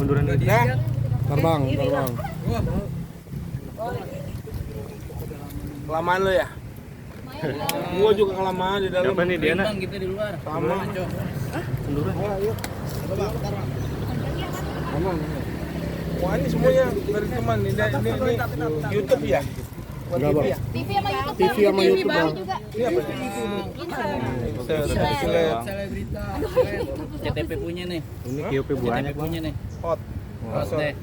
munduran dikit. Terbang. Kelamaan lo ya? Gua juga kelamaan di dalam. Siapa nih dia nak? Kita di luar. Sama. Munduran. Wah ini semuanya dari teman ini YouTube ya? Enggak, Bang. TV sama YouTube. TV sama YouTube, Bang. Ini apa sih? Selebrita. CTP punya nih. Ini QP banyak. CTP punya nih. Hot. Hot deh.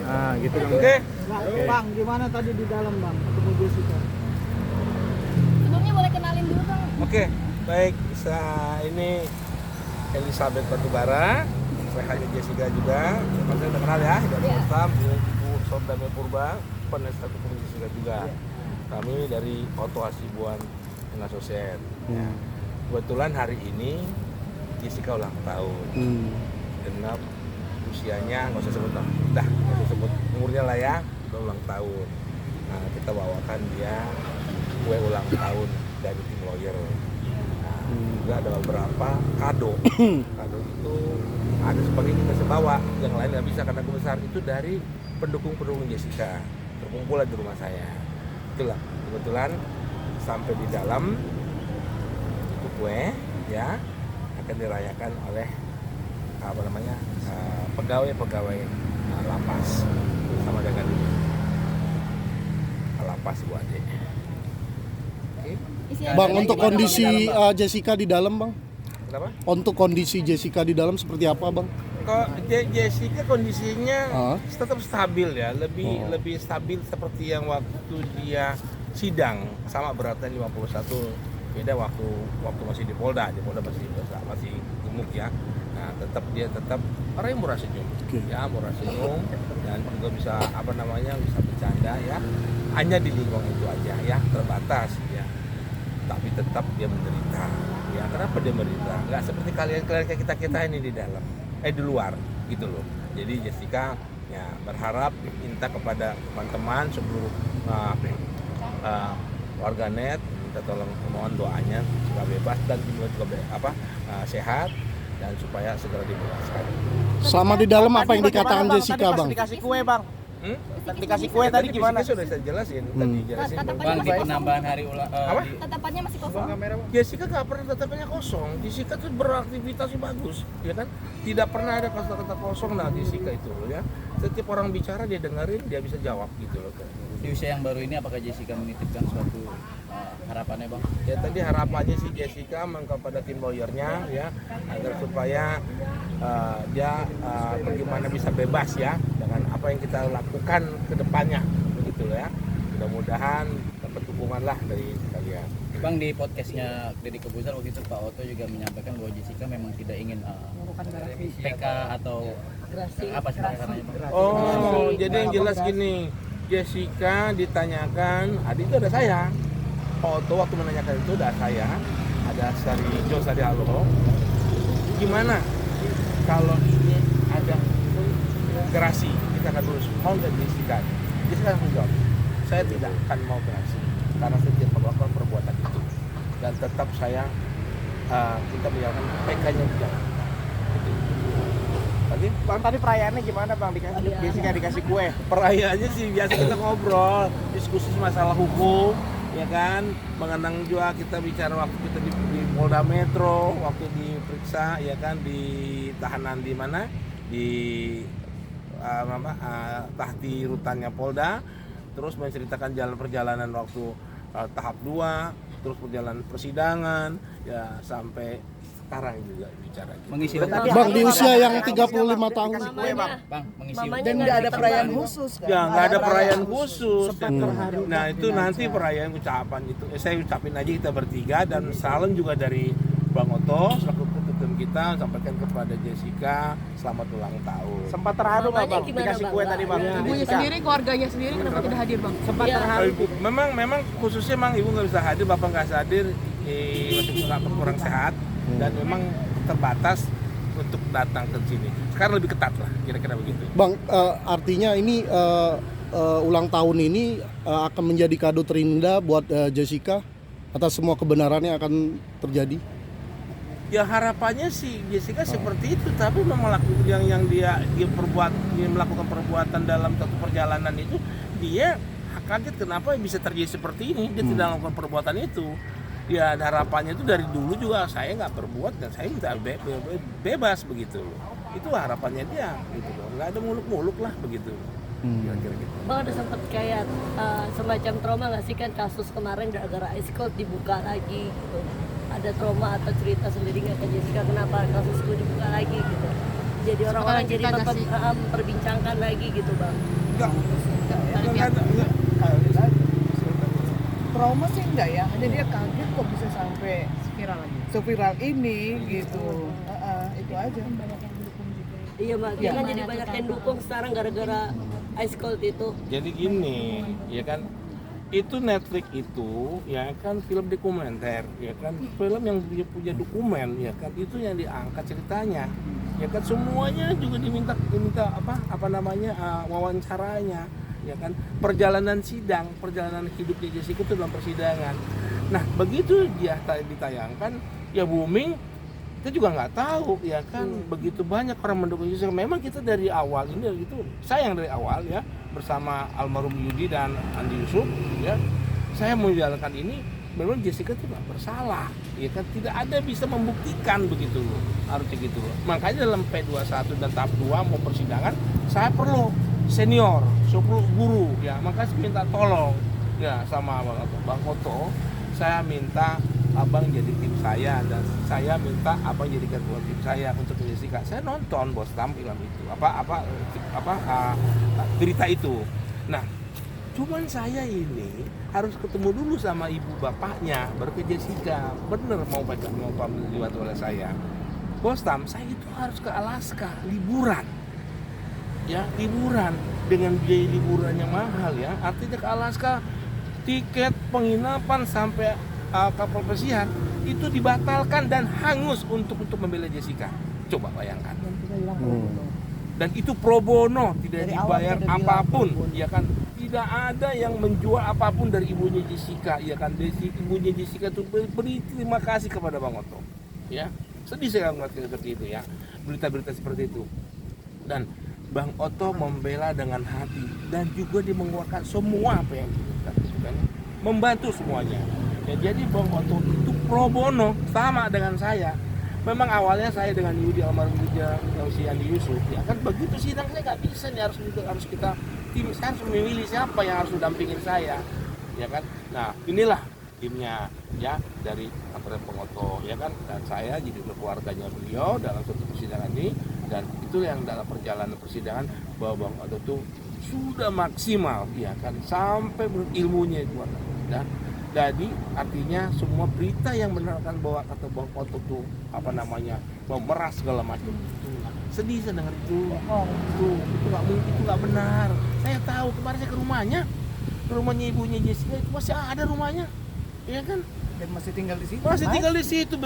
Ah, gitu Bang. Oke. Bang, gimana tadi di dalam Bang ketemu Jessica? Sebelumnya boleh kenalin dulu Bang. Oke, baik. Ini Elizabeth Batubara. Saya hanya Jessica juga. Saya udah kenal ya dari Batam, Ibu Sordame Purba, penasihat hukum Jessica juga. Kami dari Oto Hasibuan Associate. Kebetulan hari ini Jessica ulang tahun. Genap usianya, nggak usah sebut nggak usah sebut umurnya lah ya, udah ulang tahun. Nah, kita bawakan dia kue ulang tahun dari tim lawyer. Nah, juga ada beberapa kado. Kado itu ada sebagian kita sebawa, yang lain nggak bisa karena besar. Itu dari pendukung Jessica terkumpul di rumah saya. Itulah kebetulan sampai di dalam itu kue ya akan dirayakan oleh pegawai lapas sama dengan lapas Bu Ade. Oke. Bang, untuk kondisi Jessica di dalam, Bang. Kenapa? Untuk kondisi Jessica di dalam seperti apa, Bang? Kok Jessica kondisinya tetap stabil ya, lebih stabil seperti yang waktu dia sidang sama beratnya 51. Beda waktu masih di Polda masih gemuk ya. Nah, dia tetap orang yang murah senyum. Ya, murah senyum dan juga bisa bisa bercanda ya. Hanya di lingkungan itu aja ya, terbatas ya. Tapi tetap dia menderita. Ya, kenapa dia menderita? Enggak seperti kalian kayak kita ini di dalam, di luar gitu loh. Jadi Jessica ya berharap minta kepada teman-teman seluruh warganet, kita tolong mohon doanya supaya bebas dan juga sehat dan supaya segera dibebaskan. Selama di dalam apa yang dikatakan Jessica, Bang? Dikasih kue Bang. Dikasih kue tadi gimana? Sudah saya jelasin. Bang, di penambahan hari ulang Tatapannya masih kosong. Jessica nggak pernah tatapannya kosong. Jessica tuh beraktivitasnya bagus, ya kan? Tidak pernah ada kata-kata kosong. Nah, Jessica itu ya. Setiap orang bicara dia dengerin, dia bisa jawab gitu loh. di usia yang baru ini, apakah Jessica menitipkan suatu harapannya Bang? Ya tadi harapannya sih Jessica kepada tim lawyernya ya agar supaya dia bagaimana bisa bebas ya dengan apa yang kita lakukan ke depannya begitu ya. Mudah-mudahan dapat dukungan lah dari kalian. Bang, di podcastnya Deddy Corbuzier waktu itu Pak Oto juga menyampaikan bahwa Jessica memang tidak ingin PK atau apa sih karenanya Bang? Oh, jadi yang jelas gini, Jessica ditanyakan, itu ada saya. Pak Oto waktu menanyakan itu ada saya, ada Sari Halo. Gimana kalau ini ada gerasi, kita akan terus mau dan Jessica. Jessica akan menjawab, saya tidak akan mau gerasi karena saya tidak melakukan perbuatan itu dan tetap saya kita menjalankan PK-nya berjalan. Bang, tadi perayaannya gimana Bang? Jessica dikasih kue. Perayaannya sih biasa kita ngobrol, diskusi masalah hukum, ya kan, mengenang juga kita bicara waktu kita di Polda Metro, waktu diperiksa, ya kan, di tahanan di mana, di tahti rutannya Polda, terus menceritakan jalan perjalanan waktu tahap 2, terus perjalanan persidangan, ya sampai sekarang juga bicara gitu. Mengisi Bang, di usia yang 35 tahun. Bang, mengisi Dan nggak ada perayaan khusus kan? Ya nggak ada perayaan khusus. Nah itu nanti perayaan ucapan itu. Saya ucapin aja kita bertiga dan salam juga dari Bang Oto selaku ketum kita sampaikan kepada Jessica selamat ulang tahun. Sempat terharu nggak Bang? Dikasih kue tadi Bang. Ibunya sendiri, keluarganya sendiri kenapa tidak hadir Bang? Sempat terharu. Memang khususnya Mang Ibu nggak bisa hadir, Bapak nggak bisa hadir, masih kurang sehat dan memang terbatas untuk datang ke sini. Sekarang lebih ketat lah, kira-kira begitu. Bang, artinya ini ulang tahun ini akan menjadi kado terindah buat Jessica atas semua kebenaran yang akan terjadi. Ya harapannya sih Jessica seperti itu, tapi melakukan yang dia melakukan perbuatan dalam satu perjalanan itu, dia kaget kenapa bisa terjadi seperti ini. Dia tidak melakukan perbuatan itu. Ya harapannya itu dari dulu juga saya nggak berbuat dan saya minta bebas begitu. Itu harapannya dia gitu loh. Nggak ada muluk-muluk lah begitu. Kira-kira gitu. Bang ada sempat kayak semacam trauma nggak sih kan kasus kemarin gara-gara Ice Cold dibuka lagi gitu. Ada trauma atau cerita sendiri nggak ke Jessica kenapa kasus itu dibuka lagi gitu. Jadi orang-orang jadi memperbincangkan lagi gitu bang. Enggak. Trauma sih enggak ya, hanya dia kaget kok bisa sampai seviral ini gitu. Itu aja. Iya mbak, dia kan jadi banyak yang dukung sekarang gara-gara Ice Cold itu. Jadi gini, ya kan itu Netflix itu ya kan film dokumenter, ya kan film yang punya dokumen, ya kan itu yang diangkat ceritanya, ya kan semuanya juga diminta apa namanya wawancaranya, ya kan perjalanan hidupnya Jessica itu dalam persidangan. Nah begitu dia ditayangkan ya booming, kita juga nggak tahu ya kan begitu banyak orang mendukung Jessica. Memang kita dari awal ini itu saya yang dari awal ya bersama almarhum Yudi dan Andi Yusuf ya saya menjalankan ini memang Jessica itu nggak bersalah ya kan tidak ada bisa membuktikan begitu loh harusnya gitu loh. Makanya dalam P21 dan tahap 2 mau persidangan saya perlu senior, perlu guru ya makanya saya minta tolong ya sama Bang Oto, saya minta abang jadi tim saya dan saya minta abang jadi ketua tim saya untuk Jessica. Saya nonton Bos Tam film itu berita itu. Nah cuman saya ini harus ketemu dulu sama ibu bapaknya baru ke Jessica bener mau dilihat oleh saya. Bos Tam saya itu harus ke Alaska liburan ya liburan dengan biaya liburan yang mahal ya artinya ke Alaska tiket penginapan sampai kapal pesiar itu dibatalkan dan hangus untuk membela Jessica. Coba bayangkan. Dan itu pro bono, tidak dibayar apapun, ya kan? Tidak ada yang menjual apapun dari ibunya Jessica, ya kan? Ibunya Jessica itu beri terima kasih kepada Bang Oto, ya. Sedih saya melihat seperti itu ya, berita-berita seperti itu. Dan Bang Oto membela dengan hati dan juga dia mengeluarkan semua apa yang dibutuhkan, membantu semuanya. Ya, jadi Bang Oto itu pro bono sama dengan saya. Memang awalnya saya dengan Yudi almarhum si Andi Yusuf, ya kan begitu sidang saya nggak bisa nih harus kita saya harus memilih siapa yang harus mendampingin saya, ya kan. Nah inilah timnya ya dari antara Bang Oto, ya kan, dan saya jadi keluarganya beliau dalam satu persidangan ini dan itu yang dalam perjalanan persidangan bahwa Bang Oto itu sudah maksimal, ya kan, sampai berilmunya itu, ya. Jadi artinya semua berita yang menerangkan bahwa kata Bang Oto itu apa namanya memeras segala macam itu sedih saya dengar itu nggak mungkin, itu nggak benar. Saya tahu kemarin saya ke rumahnya ibunya Jessica itu masih ada rumahnya, ya kan, Dan masih tinggal di situ. masih tinggal di situ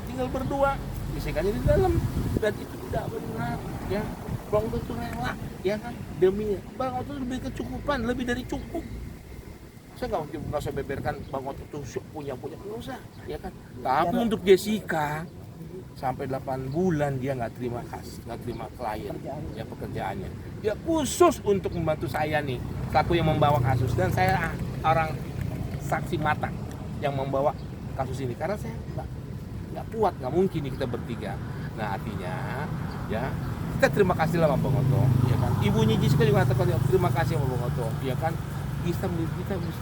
tinggal berdua Jessica di dalam dan itu tidak benar ya. Bang Oto itu rela ya kan demi Bang Oto lebih kecukupan, lebih dari cukup. Saya nggak usah beberkan Bang Oto tuh punya usah, ya kan. Tapi untuk Jessica sampai 8 bulan dia nggak terima klien, ya pekerjaannya. Dia khusus untuk membantu saya nih, selaku yang membawa kasus dan saya orang saksi mata yang membawa kasus ini karena saya nggak kuat, nggak mungkin nih kita bertiga. Nah artinya ya kita terima kasih lah sama Bang Oto, ya kan. Ibunya Jessica juga mengatakan terima kasih sama Bang Oto, ya kan. Kita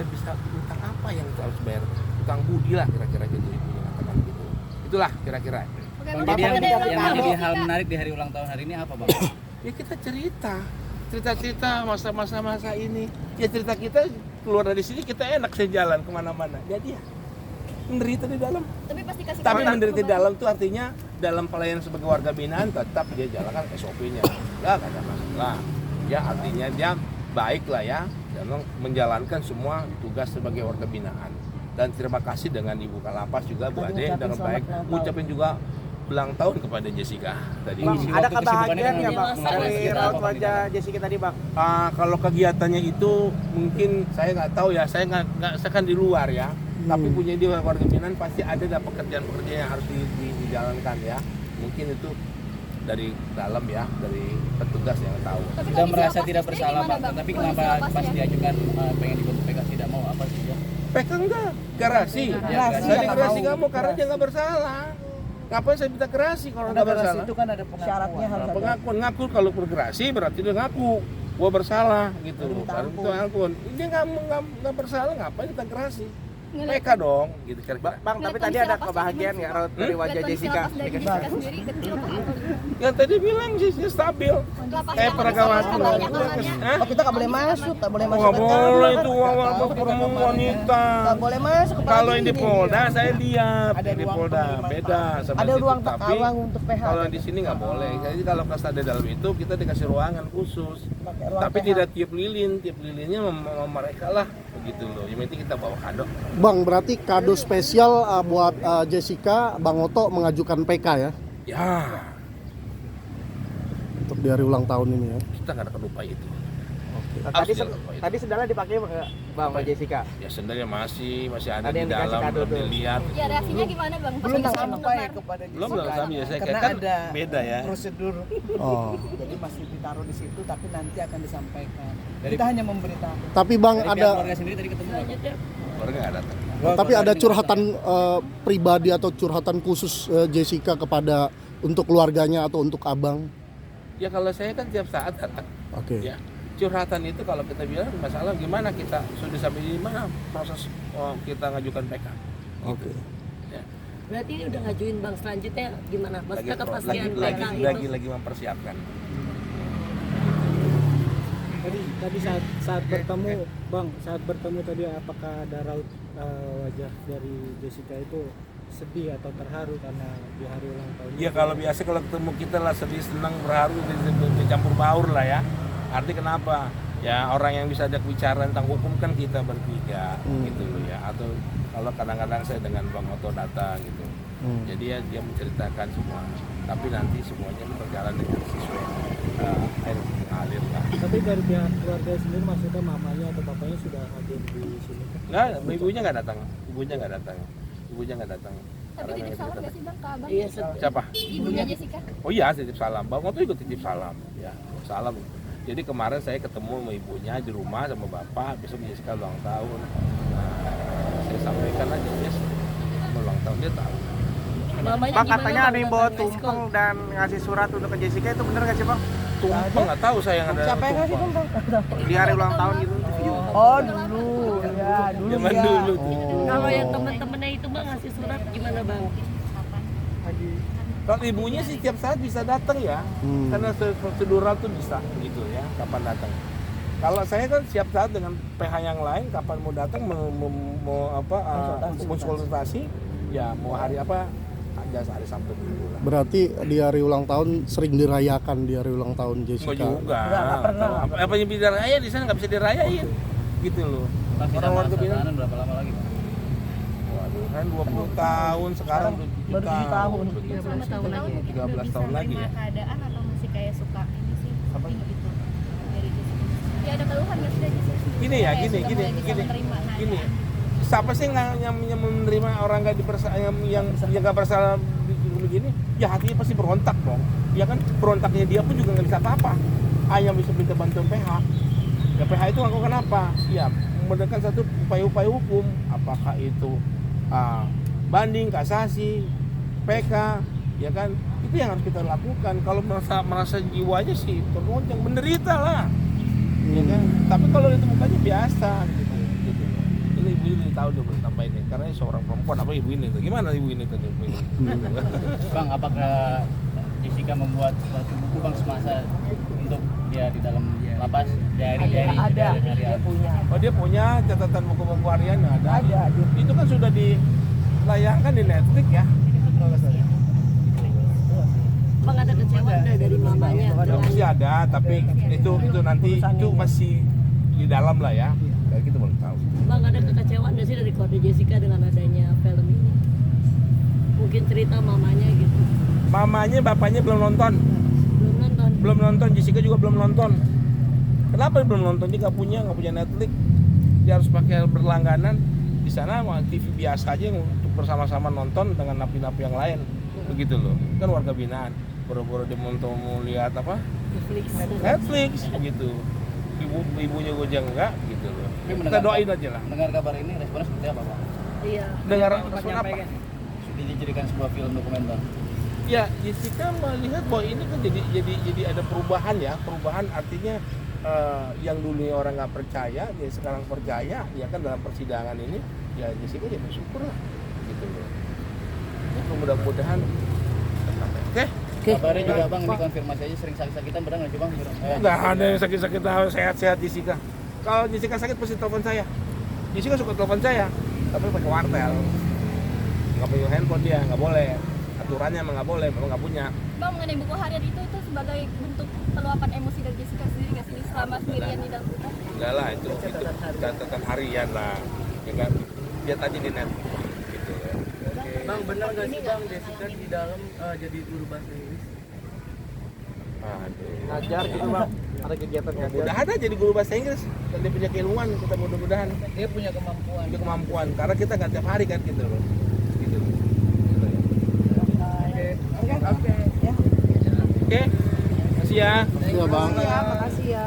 bisa utang apa yang kita harus bayar, utang budi lah kira-kira gitu ibunya mengatakan gitu. Itulah kira-kira. Jadi yang menjadi hal menarik di hari ulang tahun hari ini apa Bang? Ya kita cerita masa ini. Ya cerita kita keluar dari sini kita enak saya jalan kemana-mana. Jadi ya menderita di dalam. Tapi menderita di dalam itu artinya dalam pelayanan sebagai warga binaan tetap dia jalankan SOP-nya. Ya nggak ada masalah. Ya artinya dia baik lah ya, dan menjalankan semua tugas sebagai warga binaan. Dan terima kasih dengan Ibu Kalapas juga Bu Ade dengan baik mengucapkan juga ulang tahun kepada Jessica tadi. Bang, ada kebahagiaan ya Bang dari raut wajah Jessica tadi Bang? Kalau kegiatannya itu mungkin saya nggak tahu ya, saya kan di luar ya. Tapi punya dia warga binaan pasti ada pekerjaan-pekerjaan yang harus dijalankan ya. Mungkin itu dari dalam ya, dari petugas yang tahu. Sudah merasa tidak bersalah Bang, tapi kenapa pas diajukan pengen dibentuk PK tidak mau apa sih ya? PK enggak, gerasi. Saya gerasi nggak mau karena dia nggak bersalah. Ngapain saya minta gerasi kalau nggak bersalah? Itu kan ada syaratnya harus ada. Pengakuan ngaku kalau bergerasi berarti dia ngaku gua bersalah gitu loh. Baru itu ampun. Dia nggak bersalah ngapain kita gerasi? PK dong, gitu kira-kira. Bang, tapi tadi ada kebahagiaan nggak raut dari wajah Jessica? Dari Jessica sendiri kecil apa? Yang tadi bilang sih dia stabil. Perawat. Oh, kita nggak boleh masuk, nggak boleh masuk. Nggak boleh itu perempuan wanita. Nggak boleh masuk. Kalau yang di Polda saya lihat, di Polda beda sama Ada situ. ruang Tapi untuk PH. kalau di sini nggak boleh. Jadi kalau pas ada dalam itu kita dikasih ruangan khusus. Tapi tidak tiup lilinnya mereka lah begitu loh. Yang penting kita bawa kado. Bang, berarti kado spesial buat Jessica, Bang Oto mengajukan PK ya Ya, untuk di hari ulang tahun ini ya. kita nggak akan lupa itu. Tadi sendalnya dipakai nggak, Bang, sama Jessica? Ya sendalnya masih ada Ada di yang dikasih dalam, kado belum tuh. dilihat. Ya reaksinya gimana Bang? Pas Belum disuruh sampai menggambar. kepada Belum Jessica. sampai ya, saya Karena kan ada beda ya. prosedur. Oh. Jadi masih ditaruh di situ, tapi nanti akan disampaikan. Kita hanya memberitahu. Tapi Bang Dari pihak ada keluarga sendiri tadi ketemu Bang. Keluarga nggak datang. tapi ada curhatan pribadi atau curhatan khusus Jessica kepada untuk keluarganya atau untuk Abang. Ya kalau saya kan tiap saat datang. Oke. Ya, curhatan itu kalau kita bilang masalah gimana kita sudah sampai di mana proses kita ngajukan PK. Oke. Ya. Berarti ini udah ngajuin Bang selanjutnya gimana? Maksudnya kepastian PK itu. lagi mempersiapkan. Tadi saat bertemu Bang, saat bertemu tadi apakah ada raut wajah dari Jessica itu sedih atau terharu karena di hari ulang tahun? Ya kalau biasa kalau ketemu kita lah sedih, senang, berharu, dicampur baur lah ya. Arti kenapa? Ya orang yang bisa ajak bicara tentang hukum kan kita bertiga gitu loh ya. Atau kalau kadang-kadang saya dengan Bang Oto datang gitu. Jadi ya dia menceritakan semua. Tapi nanti semuanya berjalan dengan sesuai air mengalir lah. Tapi dari pihak keluarga sendiri maksudnya mamanya atau bapaknya sudah hadir di sini? Nggak, ibunya nggak datang. Ibunya nggak datang. Tapi titip salam nggak sih Bang ke Abang? Iya, Siapa? Ibunya Jessica. Oh iya, titip salam. Bang Oto juga titip salam. Ya, salam. Jadi kemarin saya ketemu sama ibunya di rumah sama bapak. Besok Jessica ulang tahun. Nah, saya sampaikan aja Jess, ulang tahun dia tahu. Mamanya Bang, gimana, katanya ada yang bawa Bang? tumpeng dan ngasih surat untuk ke Jessica, itu bener nggak sih, Bang? Tumpeng nggak tahu saya yang ada. Siapa yang ngasih tumpeng? Di hari ulang tahun gitu. Oh dulu, ya dulu Zaman ya. dulu tuh. Kalau yang teman-temannya itu Bang ngasih surat gimana Bang? Kalau ibunya sih tiap saat bisa datang ya, karena prosedural tuh bisa gitu ya, kapan datang. Kalau saya kan siap saat dengan PH yang lain, kapan mau datang, mau konsultasi, ya mau hari apa, aja hari Sabtu Minggu lah. Berarti di hari ulang tahun sering dirayakan di hari ulang tahun Jessica. Enggak juga. Apa yang bisa diraya di sana nggak bisa dirayain, gitu loh. Orang warga binaan berapa lama lagi Bang? Waduh, kan 20 tahun sekarang Baru 7 tahun. 13 tahun lagi. 13 tahun lagi ya. Keadaan atau masih kayak suka ini sih? Apa gitu? Dari Jessica. Ya ada keluhan nggak sih dari Jessica? Gini ya, Kayak gini. sudah mulai bisa menerima Gini. keadaan. Siapa sih yang menerima orang nggak dipersalah yang nggak bersalah begini? Ya hatinya pasti berontak dong. Ya kan berontaknya dia pun juga nggak bisa apa-apa. Hanya bisa minta bantuan PH. Ya PH itu melakukan apa? Ya memberikan satu upaya-upaya hukum. Apakah itu banding, kasasi, PK, ya kan? Itu yang harus kita lakukan. Kalau merasa jiwanya sih tergoncang, menderita lah. Ya kan? Tapi kalau itu mukanya biasa gitu. Ibu ini tahu dia betapa ini karena seorang perempuan apa ibu ini tuh gimana ibu ini tuh Bang, apakah Jessica membuat suatu buku Bang semasa untuk dia di dalam lapas dari Ada, dia punya. oh dia punya catatan buku-buku harian ada. Itu kan sudah dilayangkan di Netflix ya. Bang ada kecewa nggak dari mamanya? Ya, masih ada tapi itu nanti itu masih di dalam lah ya. Kayak kita belum tahu. Bang ada kekecewaan nggak sih dari keluarga Jessica dengan adanya film ini? Mungkin cerita mamanya gitu. Mamanya, bapaknya belum nonton. Belum nonton, Jessica juga belum nonton. Kenapa dia belum nonton? Dia nggak punya Netflix. Dia harus pakai berlangganan. Di sana mah TV biasa aja untuk bersama-sama nonton dengan napi-napi yang lain, begitu loh. Kan warga binaan, boro-boro dia mau lihat apa? Netflix, begitu. Ibunya gojang enggak, gitu loh. Kita doain aja lah. Mendengar kabar ini responnya seperti apa, Bang? Iya. Dengar respon apa? Sudah dijadikan sebuah film dokumenter. Ya, Jessica melihat bahwa ini kan jadi ada perubahan ya. Perubahan artinya yang dulunya orang nggak percaya, dia sekarang percaya. Ya kan dalam persidangan ini, ya Jessica dia bersyukur lah, gitu loh. Ya, mudah-mudahan. Oke. Kabarnya juga Bang dikonfirmasi aja sering sakit-sakitan, benar nggak sih Bang? Nggak ada yang sakit-sakit, sehat-sehat Jessica. Kalau Jessica sakit pasti telepon saya. Jessica suka telepon saya, tapi pakai wartel. Nggak punya handphone dia, nggak boleh. Aturannya emang nggak boleh, memang nggak punya. Bang, mengenai buku harian itu sebagai bentuk peluapan emosi dari Jessica sendiri nggak sih selama sendirian di dalam hutan? Enggak lah, itu catatan harian lah, ya kan. Lihat aja di net, gitu ya. Bang, benar nggak sih Bang Jessica di dalam jadi guru bahasa Inggris? Aduh. Ngajar gitu Bang, ada kegiatan ngajar. Mudah-mudahan aja jadi guru bahasa Inggris dan dia punya keilmuan, kita mudah-mudahan Dia punya kemampuan. dia kemampuan karena kita nggak tiap hari kan gitu loh. Gitu. Oke. Oke, makasih ya. Iya bang. Ya, makasih ya.